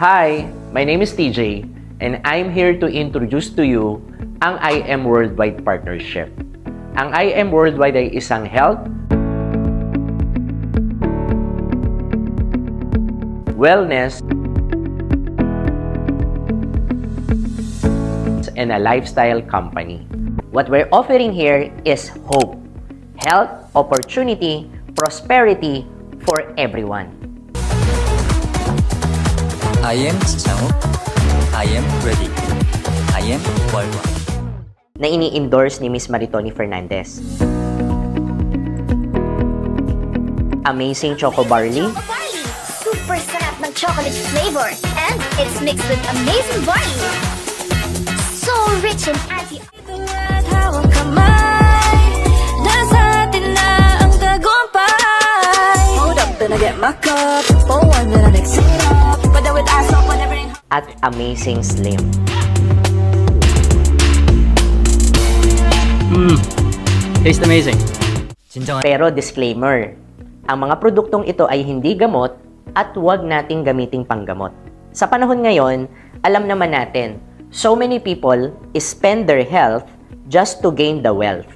Hi, my name is TJ and I'm here to introduce to you ang IM Worldwide Partnership. Ang IM Worldwide ay isang health, wellness, and a lifestyle company. What we're offering here is hope, health, opportunity, prosperity for everyone. I am Changuk. I am ready. I am worldwide. Na ini-endorse ni Miss Maritoni Fernandez. Amazing Choco Barley. Choco Barley! Super sarap ng chocolate flavor. And it's mixed with amazing barley. So rich and anti... Hawak kamay, nasa atin na ang tagumpay. Hold up, then I get my cup. For one, then I mix it up. Whether with ice or whatever. At Amazing Slim. Tastes amazing. 진정한 Pero disclaimer, ang mga produktong ito ay hindi gamot at huwag nating gamiting panggamot. Sa panahon ngayon, alam naman natin, so many people spend their health just to gain the wealth.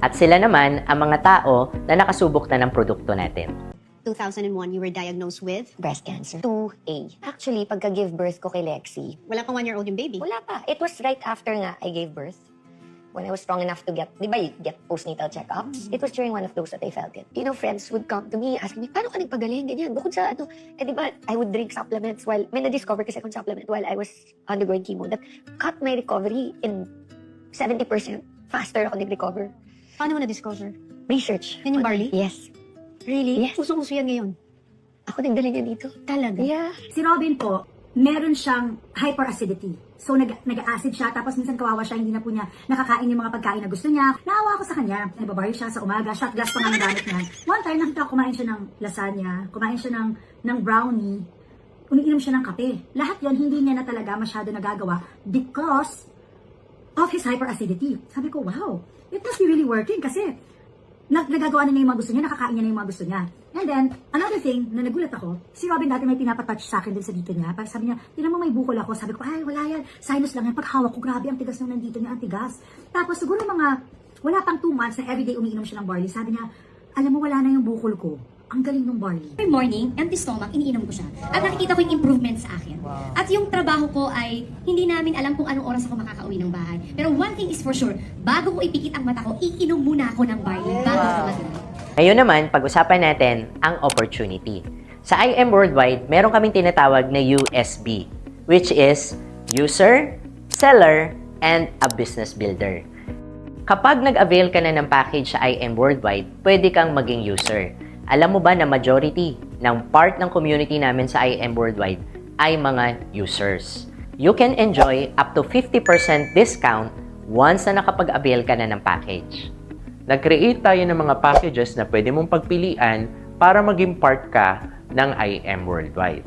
At sila naman ang mga tao na nakasubok na ng produkto natin. 2001, you were diagnosed with Breast cancer. 2A. Actually, pagka-give birth ko kay Lexi, Wala pang 1-year-old yung baby. wala pa. It was right after nga I gave birth. When I was strong enough to get, di ba, you get postnatal checkups? It was during one of those that I felt it. You know, friends would come to me asking me, paano ka nagpagaling? Ganyan. Bukod sa ano, di ba, I would drink supplements while, may na-discover kasi akong supplement while I was undergoing chemo that cut my recovery in 70% faster ako nag-recover. Paano mo na-discover? Research. Yan yung barley? Yes. Really? Yes. Usong-uso yan ngayon. Ako nagdala niya dito. Talaga? Yeah. Si Robin po, meron siyang hyperacidity. So, nag-acid siya, tapos minsan kawawa siya, hindi na po niya nakakain yung mga pagkain na gusto niya. Naawa ako sa kanya. Nagbabaril siya sa umaga, shot glass pa nga ang gamit niya. One time, nakita ko kumain siya ng lasagna, kumain siya ng brownie, umiinom siya ng kape. Lahat yon hindi niya na talaga masyado nagagawa because of his hyperacidity. Sabi ko, wow, it must be really working kasi nagagawa na niya yung mga gusto niya, nakakain niya na yung mga gusto niya. And then, another thing na nagulat ako, si Robin dati may pinapatouch sa akin din sa dito niya. Pag sabi niya, tinan mo may bukol ako. Sabi ko, ay wala yan, sinus lang yan. Pag hawak ko, grabe, ang tigas nung nandito niya, ang tigas. Tapos siguro wala pang 2 months na everyday umiinom siya ng barley. Sabi niya, alam mo, wala na yung bukol ko. Ang galing ng barley. Every morning, empty stomach, iniinom ko siya. At nakikita ko yung improvement sa akin. At yung trabaho ko ay hindi namin alam kung anong oras ako makakauwi ng bahay. Pero one thing is for sure, bago ko ipikit ang mata ko, iinom muna ako ng barley bago ko matulog. Ngayon naman, pag-usapan natin ang opportunity. Sa IM Worldwide, meron kaming tinatawag na USB, which is User, Seller, and a Business Builder. Kapag nag-avail ka na ng package sa IM Worldwide, pwede kang maging user. Alam mo ba na majority ng part ng community namin sa IM Worldwide ay mga users? You can enjoy up to 50% discount once na nakapag-avail ka na ng package. Nag-create tayo ng mga packages na pwede mong pagpilian para maging part ka ng IM Worldwide.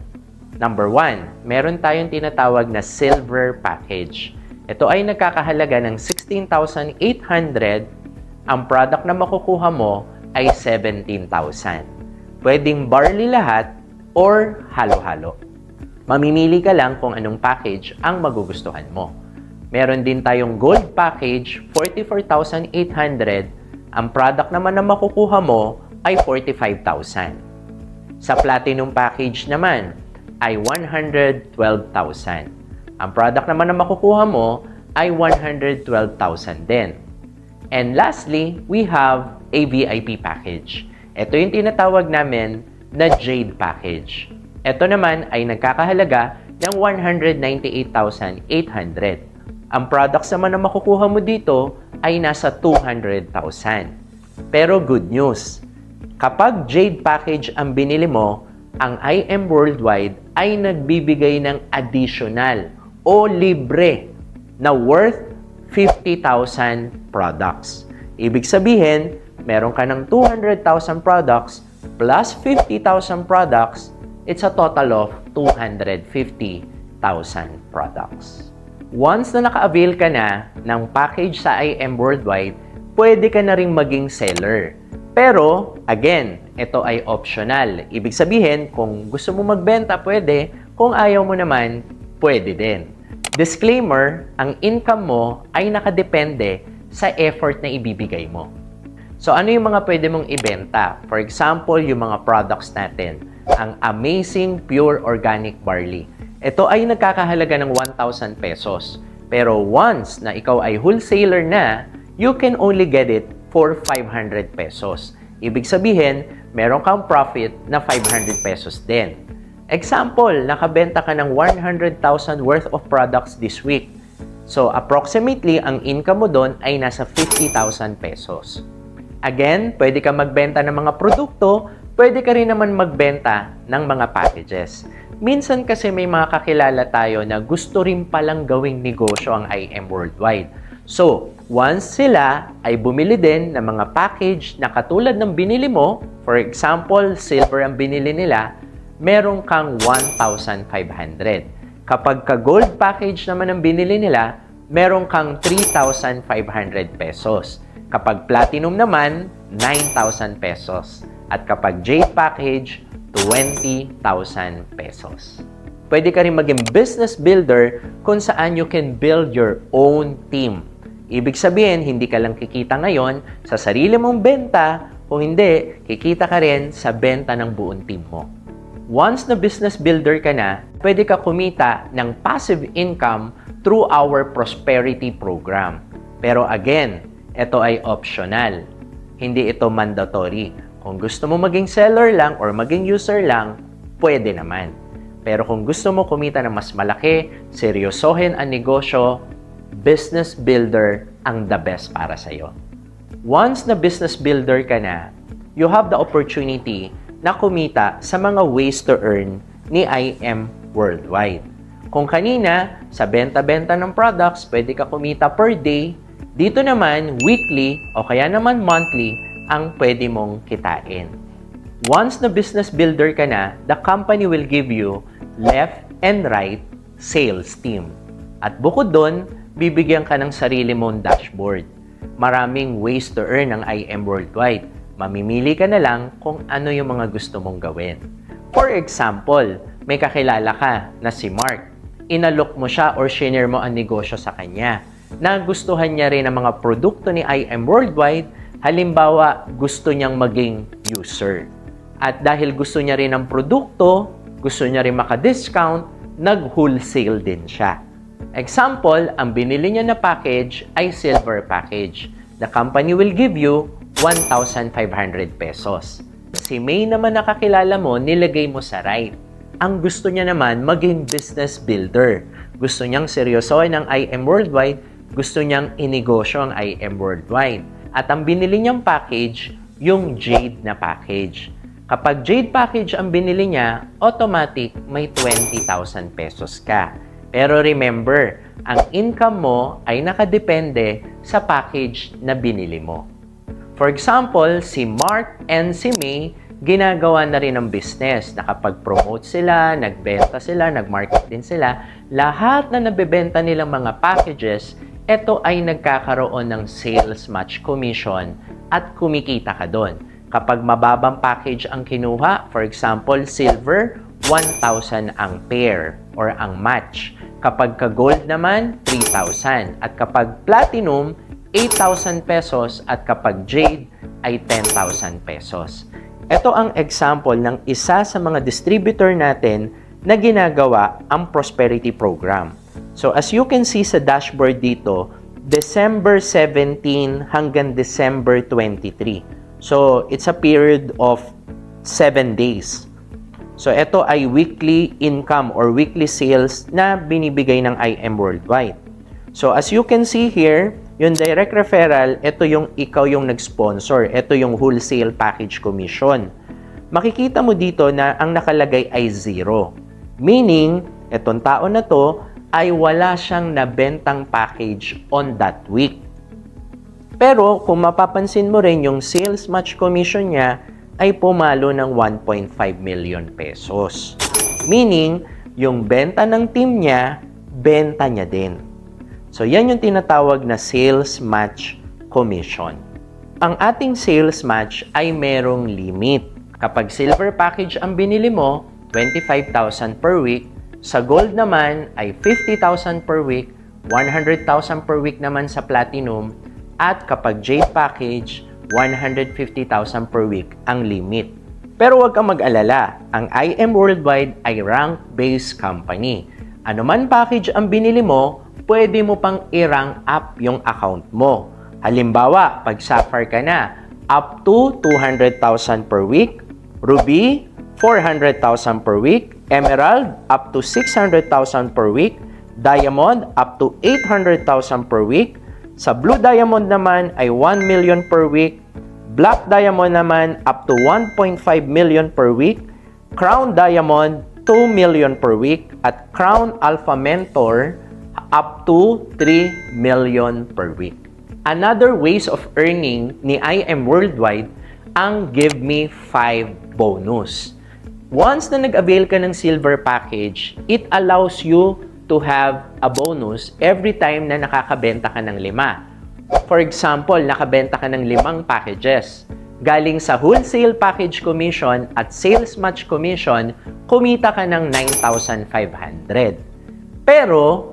Number 1, meron tayong tinatawag na Silver Package. Ito ay nagkakahalaga ng 16,800. Ang product na makukuha mo ay 17,000. Pwedeng barley lahat or halo-halo. Mamimili ka lang kung anong package ang magugustuhan mo. Meron din tayong Gold Package, 44,800. Ang product naman na makukuha mo ay 45,000. Sa Platinum Package naman ay 112,000. Ang product naman na makukuha mo ay 112,000 din. And lastly, we have a VIP package. Ito yung tinatawag namin na Jade Package. Ito naman ay nagkakahalaga ng 198,800. Ang products naman na makukuha mo dito ay nasa 200,000. Pero good news, kapag Jade Package ang binili mo, ang IM Worldwide ay nagbibigay ng additional o libre na worth 50,000 products. Ibig sabihin, meron ka ng 200,000 products plus 50,000 products, it's a total of 250,000 products. Once na naka-avail ka na ng package sa IM Worldwide, pwede ka na ring maging seller. Pero, again, ito ay optional. Ibig sabihin, kung gusto mo magbenta, pwede. Kung ayaw mo naman, pwede din. Disclaimer, ang income mo ay nakadepende sa effort na ibibigay mo. So ano yung mga pwede mong ibenta? For example, yung mga products natin. Ang Amazing Pure Organic Barley. Ito ay nagkakahalaga ng 1,000 pesos. Pero once na ikaw ay wholesaler na, you can only get it for 500 pesos. Ibig sabihin, meron kang profit na 500 pesos din. Example, nakabenta ka ng 100,000 worth of products this week. So, approximately, ang income mo doon ay nasa 50,000 pesos. Again, pwede ka magbenta ng mga produkto, pwede ka rin naman magbenta ng mga packages. Minsan kasi may mga kakilala tayo na gusto rin palang gawing negosyo ang IM Worldwide. So, once sila ay bumili din ng mga package na katulad ng binili mo, for example, silver ang binili nila, meron kang 1,500. Kapag ka-gold package naman ang binili nila, meron kang 3,500 pesos. Kapag platinum naman, 9,000 pesos. At kapag jade package, 20,000 pesos. Pwede ka rin maging business builder kung saan you can build your own team. Ibig sabihin, hindi ka lang kikita ngayon sa sarili mong benta, kung hindi, kikita ka rin sa benta ng buong team mo. Once na business builder ka na, pwede ka kumita ng passive income through our prosperity program. Pero again, ito ay optional. Hindi ito mandatory. Kung gusto mo maging seller lang or maging user lang, pwede naman. Pero kung gusto mo kumita ng mas malaki, seryosohin ang negosyo, business builder ang the best para sa'yo. Once na business builder ka na, you have the opportunity na kumita sa mga ways to earn ni IM Worldwide. Kung kanina, sa benta-benta ng products, pwede ka kumita per day. Dito naman, weekly o kaya naman monthly ang pwede mong kitain. Once na business builder ka na, the company will give you left and right sales team. At bukod doon, bibigyan ka ng sarili mong dashboard. Maraming ways to earn ang IM Worldwide. Mamimili ka na lang kung ano yung mga gusto mong gawin. For example, may kakilala ka na si Mark. Inalok mo siya or shinare mo ang negosyo sa kanya. Nagustuhan niya rin ang mga produkto ni IM Worldwide. Halimbawa, gusto niyang maging user. At dahil gusto niya rin ang produkto, gusto niya rin maka-discount, nag-wholesale din siya. Example, ang binili niya na package ay silver package. The company will give you 1,500 pesos. Si May naman nakakilala mo, nilagay mo sa right. Ang gusto niya naman, maging business builder. Gusto niyang seryosohin ang IM Worldwide, gusto niyang inegosyo ang IM Worldwide. At ang binili niyang package, yung Jade na package. Kapag Jade package ang binili niya, automatic may 20,000 pesos ka. Pero remember, ang income mo ay nakadepende sa package na binili mo. For example, si Mark and si May, ginagawa na rin ng business. Nakapag-promote sila, nagbenta sila, nag-market din sila. Lahat na nabebenta nilang mga packages, ito ay nagkakaroon ng sales match commission at kumikita ka doon. Kapag mababang package ang kinuha, for example, silver, 1,000 ang pair or ang match. Kapag ka-gold naman, 3,000. At kapag platinum, 8,000 pesos at kapag jade ay 10,000 pesos. Ito ang example ng isa sa mga distributor natin na ginagawa ang prosperity program. So as you can see sa dashboard dito, December 17 hanggang December 23. So it's a period of 7 days. So ito ay weekly income or weekly sales na binibigay ng IM Worldwide. So as you can see here, yung direct referral, ito yung ikaw yung nag-sponsor. Ito yung wholesale package commission. Makikita mo dito na ang nakalagay ay 0. Meaning, itong tao na to ay wala siyang nabentang package on that week. Pero kung mapapansin mo rin, yung sales match commission niya ay pumalo ng 1.5 million pesos. Meaning, yung benta ng team niya, benta niya din. So, yan yung tinatawag na sales match commission. Ang ating sales match ay merong limit. Kapag silver package ang binili mo, 25,000 per week. Sa gold naman ay 50,000 per week, 100,000 per week naman sa platinum, at kapag jade package, 150,000 per week ang limit. Pero huwag kang mag-alala, ang IM Worldwide ay rank-based company. Ano man package ang binili mo, pwede mo pang i-rank up yung account mo. Halimbawa, pag Sapphire ka na, up to 200,000 per week, Ruby, 400,000 per week, Emerald, up to 600,000 per week, Diamond, up to 800,000 per week, sa Blue Diamond naman ay 1 million per week, Black Diamond naman up to 1.5 million per week, Crown Diamond 2 million per week, at Crown Alpha Mentor up to 3 million per week. Another ways of earning ni IM Worldwide ang Give Me 5 bonus. Once na nag-avail ka ng silver package, it allows you to have a bonus every time na nakakabenta ka ng 5. For example, nakabenta ka ng 5 packages. Galing sa wholesale package commission at sales match commission, kumita ka ng 9,500. Pero,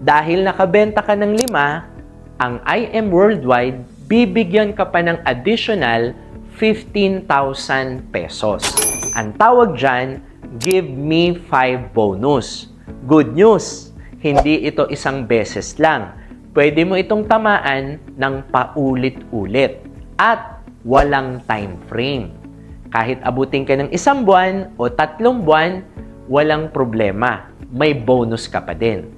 dahil nakabenta ka ng 5, ang IM Worldwide, bibigyan ka pa ng additional 15,000 pesos. Ang tawag dyan, Give Me 5 bonus. Good news, hindi ito isang beses lang. Pwede mo itong tamaan ng paulit-ulit at walang time frame. Kahit abutin ka ng 1 buwan o 3 buwan, walang problema. May bonus ka pa din.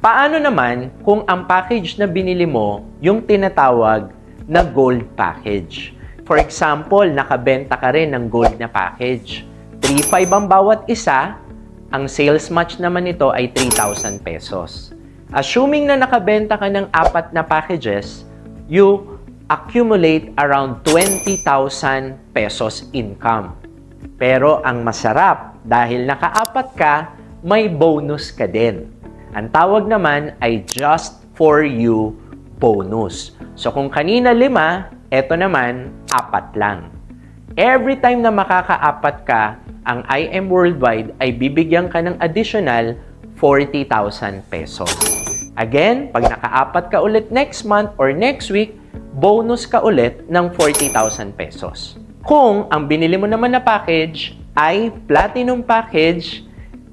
Paano naman kung ang package na binili mo yung tinatawag na gold package? For example, nakabenta ka rin ng gold na package. 3,500 ang bawat isa, ang sales match naman nito ay 3,000 pesos. Assuming na nakabenta ka ng 4 na packages, you accumulate around 20,000 pesos income. Pero ang masarap, dahil naka-4 ka, may bonus ka din. Ang tawag naman ay Just For You bonus. So kung kanina 5, eto naman 4 lang. Every time na makaka-4 ka, ang IM Worldwide ay bibigyan ka ng additional 40,000 pesos. Again, pag naka-4 ka ulit next month or next week, bonus ka ulit ng 40,000 pesos. Kung ang binili mo naman na package ay platinum package,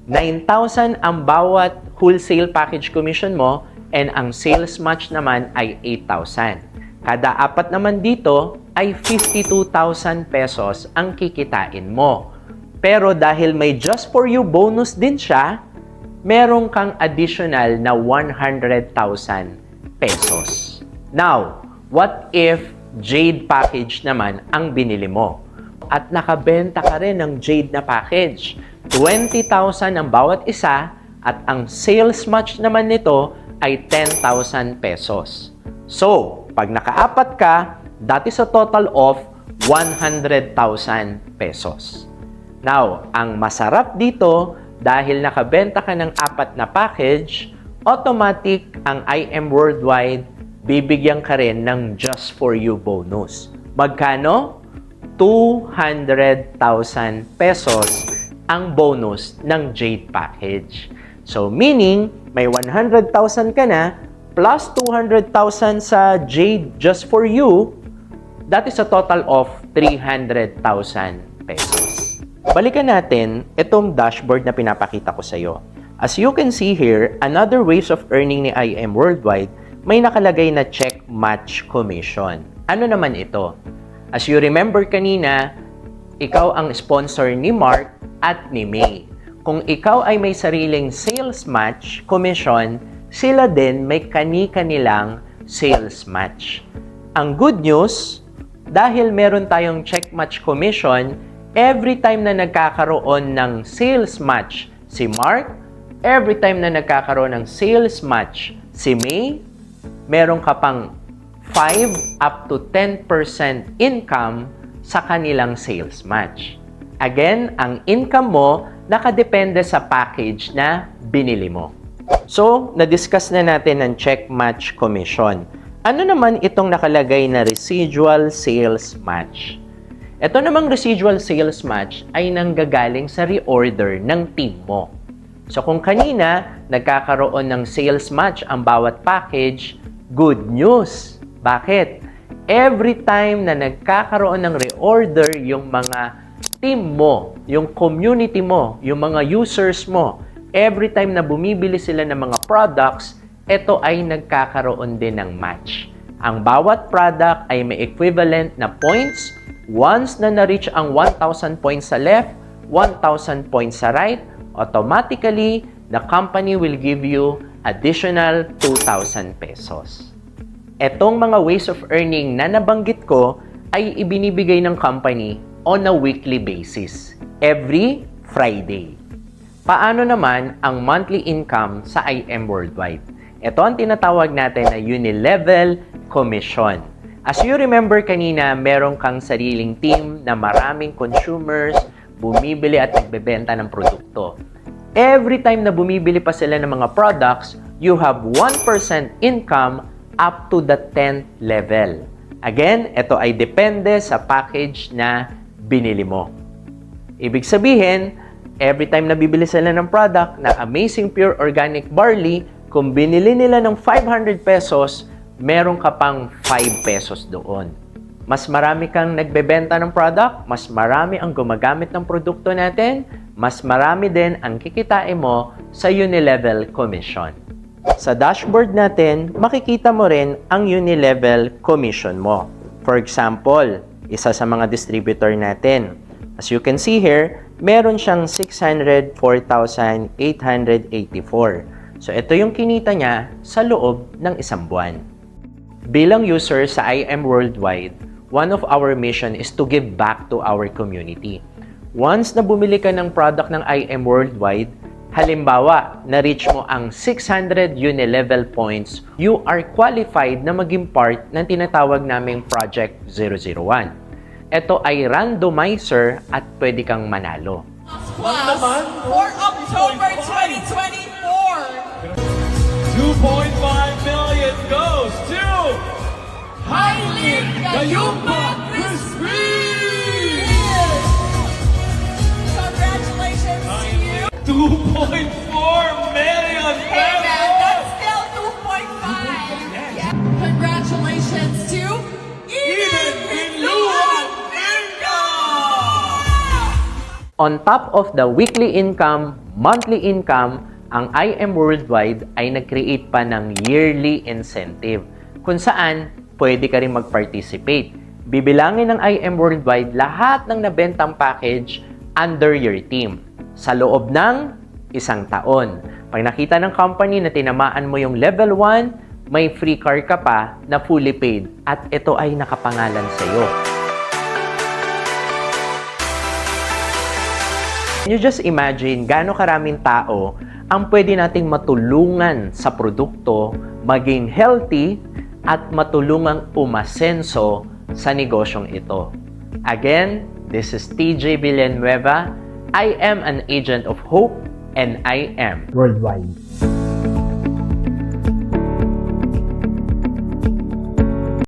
9,000 ang bawat wholesale package commission mo and ang sales match naman ay 8,000. Kada 4 naman dito ay 52,000 pesos ang kikitain mo. Pero dahil may Just For You bonus din siya, meron kang additional na 100,000 pesos. Now, what if jade package naman ang binili mo? At nakabenta ka rin ng jade na package. 20,000 ang bawat isa at ang sales match naman nito ay 10,000 pesos. So, pag naka-4 ka, that is a total of 100,000 pesos. Now, ang masarap dito, dahil nakabenta ka ng 4 na package, automatic ang IM Worldwide, bibigyan ka rin ng Just For You bonus. Magkano? 200,000 pesos ang bonus ng Jade package. So, meaning, may 100,000 ka na, plus 200,000 sa Jade Just For You, that is a total of 300,000 pesos. Balikan natin itong dashboard na pinapakita ko sa iyo. As you can see here, another ways of earning ni IM Worldwide, may nakalagay na check match commission. Ano naman ito? As you remember kanina, ikaw ang sponsor ni Mark at ni May. Kung ikaw ay may sariling sales match commission, sila din may kani-kanilang sales match. Ang good news, dahil meron tayong check match commission, every time na nagkakaroon ng sales match si Mark, every time na nagkakaroon ng sales match si May, meron ka pang 5 up to 10% income sa kanilang sales match. Again, ang income mo nakadepende sa package na binili mo. So, na-discuss na natin ang check match commission. Ano naman itong nakalagay na residual sales match? Ito namang residual sales match ay nanggagaling sa reorder ng team mo. So kung kanina, nagkakaroon ng sales match ang bawat package, good news. Bakit? Every time na nagkakaroon ng reorder yung mga team mo, yung community mo, yung mga users mo, every time na bumibili sila ng mga products, ito ay nagkakaroon din ng match. Ang bawat product ay may equivalent na points. Once na na-reach ang 1,000 points sa left, 1,000 points sa right, automatically, the company will give you additional 2,000 pesos. Etong mga ways of earning na nabanggit ko ay ibinibigay ng company on a weekly basis, every Friday. Paano naman ang monthly income sa IM Worldwide? Ito ang tinatawag natin na unilevel commission. As you remember kanina, meron kang sariling team na maraming consumers bumibili at nagbebenta ng produkto. Every time na bumibili pa sila ng mga products, you have 1% income up to the 10th level. Again, ito ay depende sa package na binili mo. Ibig sabihin, every time na bibili sila ng product na Amazing Pure Organic Barley, kung binili nila ng 500 pesos, meron ka pang 5 pesos doon. Mas marami kang nagbebenta ng product, mas marami ang gumagamit ng produkto natin, mas marami din ang kikitain mo sa unilevel commission. Sa dashboard natin, makikita mo rin ang unilevel commission mo. For example, isa sa mga distributor natin. As you can see here, meron siyang 604,884. So ito yung kinita niya sa loob ng isang buwan. Bilang user sa IM Worldwide, one of our mission is to give back to our community. Once na bumili ka ng product ng IM Worldwide, halimbawa, na-reach mo ang 600 unilevel points, you are qualified na maging part ng tinatawag naming Project 001. Ito ay randomizer at pwede kang manalo. For October 2024, 2.5 million goes to Hailey Gayumba Crispin! Congratulations to you! 2.4 million pesos! Hey man, that's still 2.5! Congratulations to Eden Pinluan Bingo! On top of the weekly income, monthly income, ang IM Worldwide ay nag-create pa ng yearly incentive kung saan pwede ka rin mag-participate. Bibilangin ng IM Worldwide lahat ng nabentang package under your team sa loob ng isang taon. Pag nakita ng company na tinamaan mo yung level 1, may free car ka pa na fully paid at ito ay nakapangalan sa iyo. Can you just imagine gaano karaming tao ang pwede nating matulungan sa produkto, maging healthy, at matulungang umasenso sa negosyong ito. Again, this is TJ Villanueva. I am an agent of hope and I am Worldwide.